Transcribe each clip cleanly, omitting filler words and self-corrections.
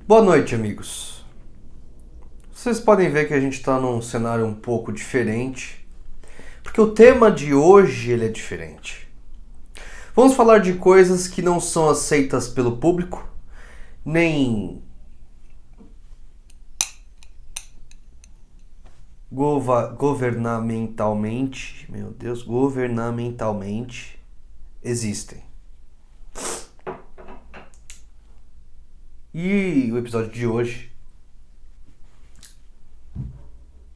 Boa noite, amigos. Vocês podem ver que a gente está num cenário um pouco diferente, porque o tema de hoje ele é diferente. Vamos falar de coisas que não são aceitas pelo público, nem governamentalmente existem. E o episódio de hoje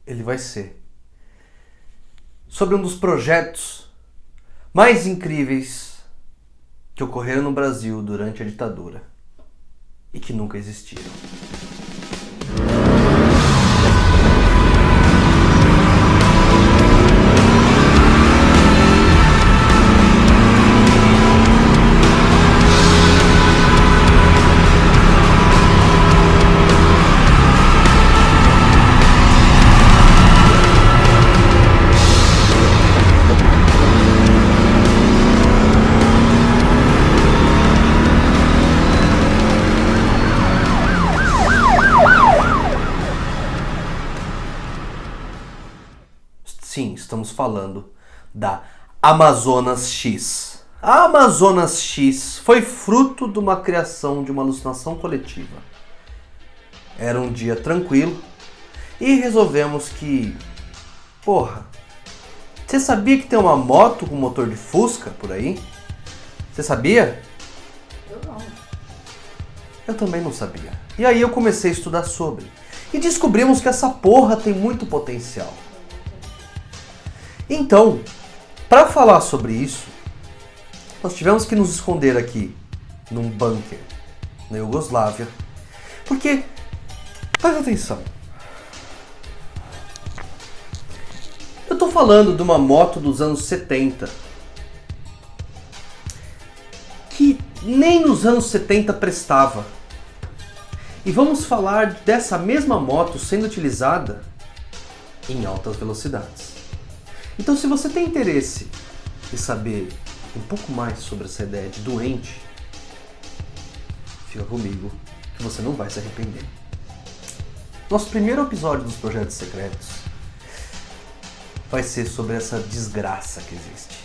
ele vai ser sobre um dos projetos mais incríveis que ocorreram no Brasil durante a ditadura e que nunca existiram. Sim, estamos falando da Amazonas X. A Amazonas X foi fruto de uma criação de uma alucinação coletiva. Era um dia tranquilo e resolvemos que... você sabia que tem uma moto com motor de Fusca por aí? Você sabia? Eu não. Eu também não sabia. E aí eu comecei a estudar sobre. E descobrimos que essa porra tem muito potencial. Então, para falar sobre isso, nós tivemos que nos esconder aqui, num bunker, na Iugoslávia. Porque, presta atenção, eu tô falando de uma moto dos anos 70, que nem nos anos 70 prestava. E vamos falar dessa mesma moto sendo utilizada em altas velocidades. Então, se você tem interesse em saber um pouco mais sobre essa ideia de doente, fica comigo que você não vai se arrepender. Nosso primeiro episódio dos Projetos Secretos vai ser sobre essa desgraça que existe.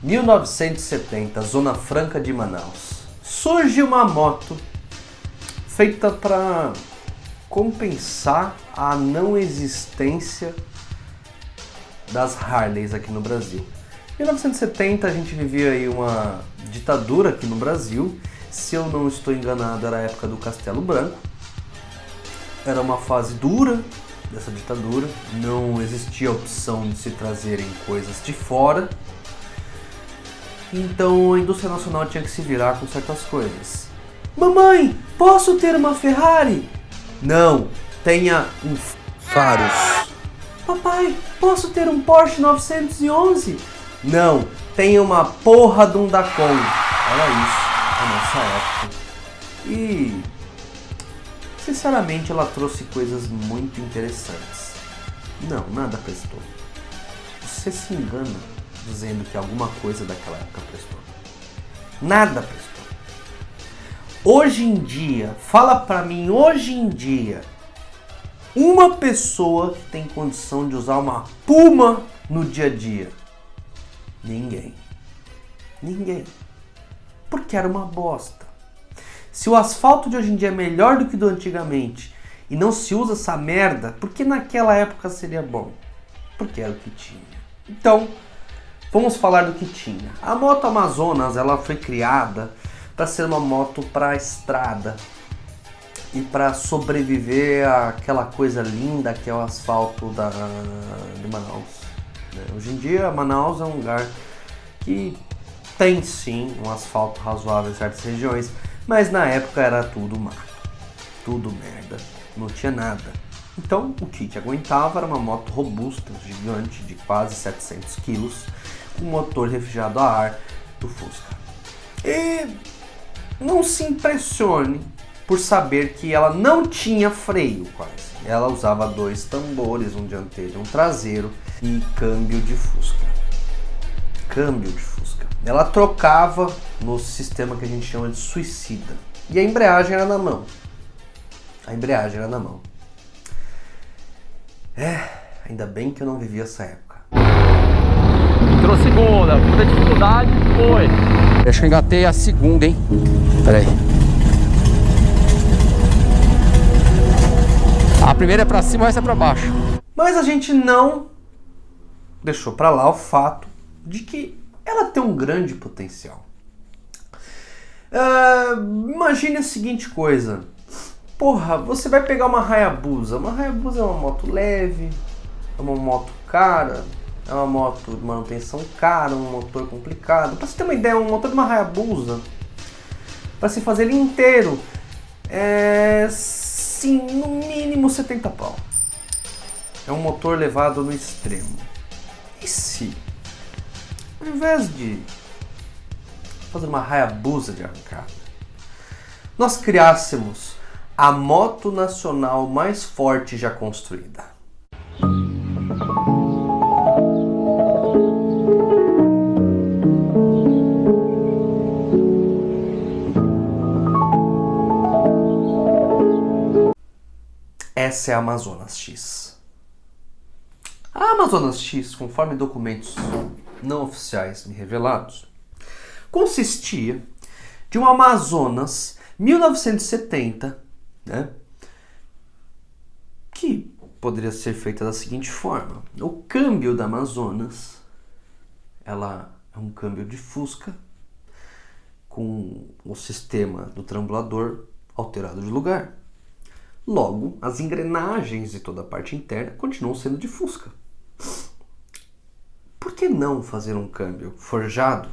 1970, Zona Franca de Manaus. Surge uma moto feita para compensar a não existência das Harleys aqui no Brasil. Em 1970 a gente vivia aí uma ditadura aqui no Brasil. Se eu não estou enganado, era a época do Castelo Branco. Era uma fase dura dessa ditadura. Não existia a opção de se trazerem coisas de fora. Então a indústria nacional tinha que se virar com certas coisas. Mamãe, posso ter uma Ferrari? Não, tenha um faros. Papai, posso ter um Porsche 911? Não, tem uma porra de um Dacon. Olha isso, a nossa época. E, sinceramente, ela trouxe coisas muito interessantes. Não, nada prestou. Você se engana dizendo que alguma coisa daquela época prestou. Nada prestou. Hoje em dia, fala pra mim, hoje em dia, uma pessoa que tem condição de usar uma Puma no dia a dia? Ninguém. Ninguém. Porque era uma bosta. Se o asfalto de hoje em dia é melhor do que do antigamente e não se usa essa merda, por que naquela época seria bom? Porque era o que tinha. Então, vamos falar do que tinha. A moto Amazonas, ela foi criada para ser uma moto para estrada e para sobreviver àquela coisa linda que é o asfalto de Manaus. Hoje em dia, Manaus é um lugar que tem sim um asfalto razoável em certas regiões, mas na época era tudo mato, tudo merda, não tinha nada. Então o kit aguentava era uma moto robusta, gigante, de quase 700 kg, com motor refrigerado a ar do Fusca. E não se impressione por saber que ela não tinha freio quase. Ela usava 2 tambores, um dianteiro e um traseiro, e câmbio de Fusca. câmbio de Fusca. Ela trocava no sistema que a gente chama de suicida. E a embreagem era na mão. Ainda bem que eu não vivi essa época. Entrou segunda, muita dificuldade, foi. Acho que eu engatei a segunda, hein? Pera aí. A primeira é pra cima, essa é pra baixo. Mas a gente não deixou pra lá o fato de que ela tem um grande potencial. Imagine a seguinte coisa. Porra, você vai pegar uma Hayabusa. Uma Hayabusa é uma moto leve, é uma moto cara, é uma moto de manutenção cara, um motor complicado. Pra você ter uma ideia, um motor de uma Hayabusa, pra se fazer ele inteiro, sim, no mínimo 70 pau. É um motor levado no extremo. E se, ao invés de fazer uma Hayabusa de arrancada, nós criássemos a moto nacional mais forte já construída? Essa é a Amazonas X. A Amazonas X, conforme documentos não oficiais me revelados, consistia de uma Amazonas 1970, né, que poderia ser feita da seguinte forma. O câmbio da Amazonas, ela é um câmbio de Fusca com o sistema do trambulador alterado de lugar. Logo, as engrenagens e toda a parte interna continuam sendo de Fusca. Por que não fazer um câmbio forjado?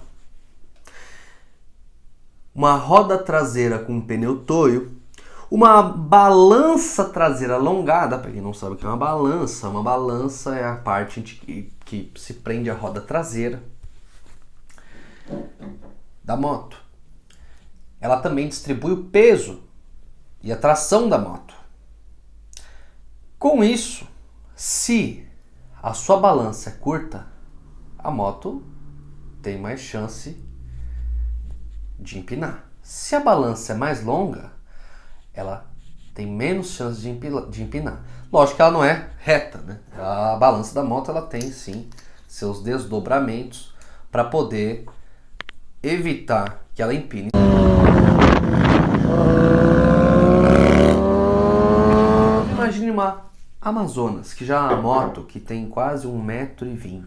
Uma roda traseira com pneu toio, uma balança traseira alongada. Para quem não sabe o que é uma balança é a parte que se prende a roda traseira da moto. Ela também distribui o peso e a tração da moto. Com isso, se a sua balança é curta, a moto tem mais chance de empinar. Se a balança é mais longa, ela tem menos chance de empinar. Lógico que ela não é reta, né? A balança da moto, ela tem sim seus desdobramentos para poder evitar que ela empine. Imagine uma Amazonas, que já é uma moto que tem quase 1,20 m.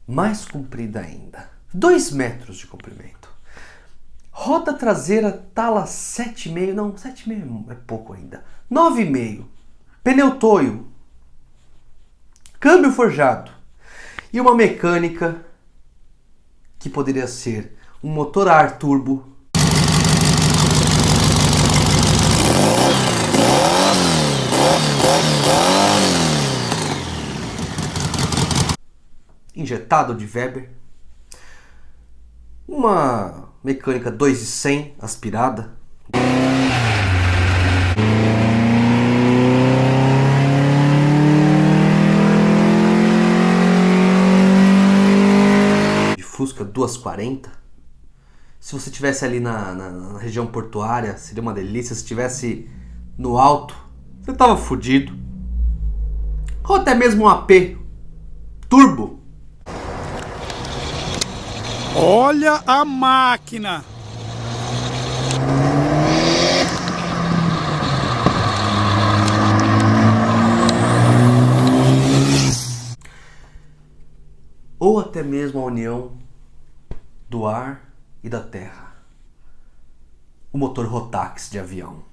Mais comprida ainda. 2 metros de comprimento. Roda traseira tala 7,5. Não, 7,5 é pouco ainda. 9,5. Pneu toio. Câmbio forjado. E uma mecânica que poderia ser um motor a ar turbo. Injetado de Weber. Uma mecânica 2.100 aspirada. De Fusca 240. Se você estivesse ali na região portuária, seria uma delícia. Se estivesse no alto, você tava fudido. Ou até mesmo um AP turbo. Olha a máquina! Ou até mesmo a união do ar e da terra. O motor Rotax de avião.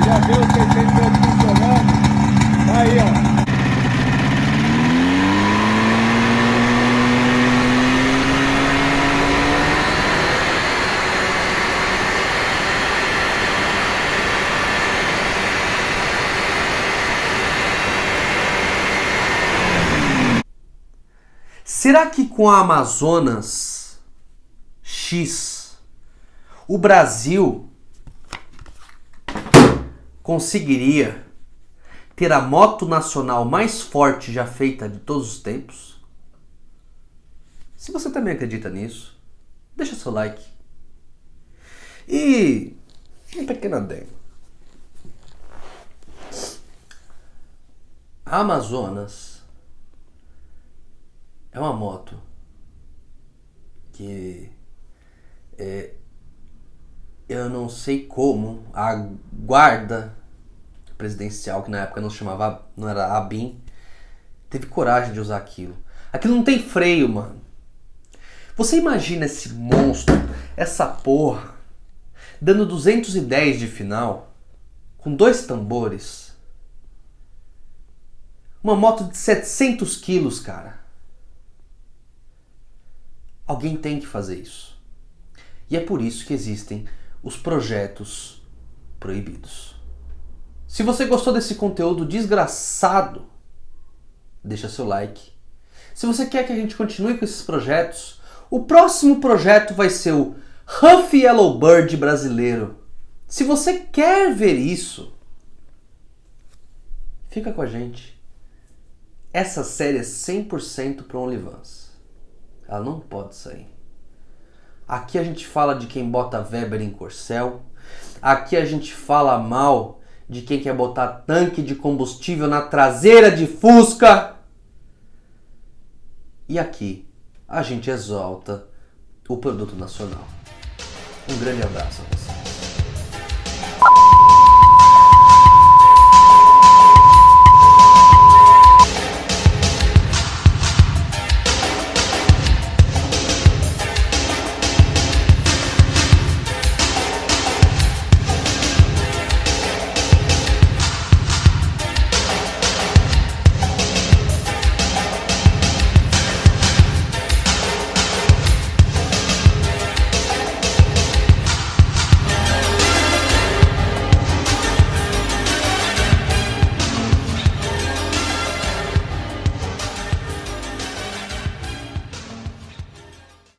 Já viu o 608 funcionando? Tá aí, ó. Será que com a Amazonas X, o Brasil conseguiria ter a moto nacional mais forte já feita de todos os tempos? Se você também acredita nisso, deixa seu like. E um pequeno adendo. A Amazonas é uma moto que eu não sei como a guarda presidencial, que na época não era a ABIN, teve coragem de usar aquilo. Aquilo não tem freio, mano. Você imagina esse monstro, essa porra, dando 210 de final, com 2 tambores. Uma moto de 700 quilos, cara. Alguém tem que fazer isso. E é por isso que existem os projetos proibidos. Se você gostou desse conteúdo desgraçado, deixa seu like. Se você quer que a gente continue com esses projetos, o próximo projeto vai ser o Huff Yellowbird brasileiro. Se você quer ver isso, fica com a gente. Essa série é 100% para OnlyFans. Ela não pode sair. Aqui a gente fala de quem bota Weber em Corcel. Aqui a gente fala mal de quem quer botar tanque de combustível na traseira de Fusca. E aqui a gente exalta o produto nacional. Um grande abraço a você.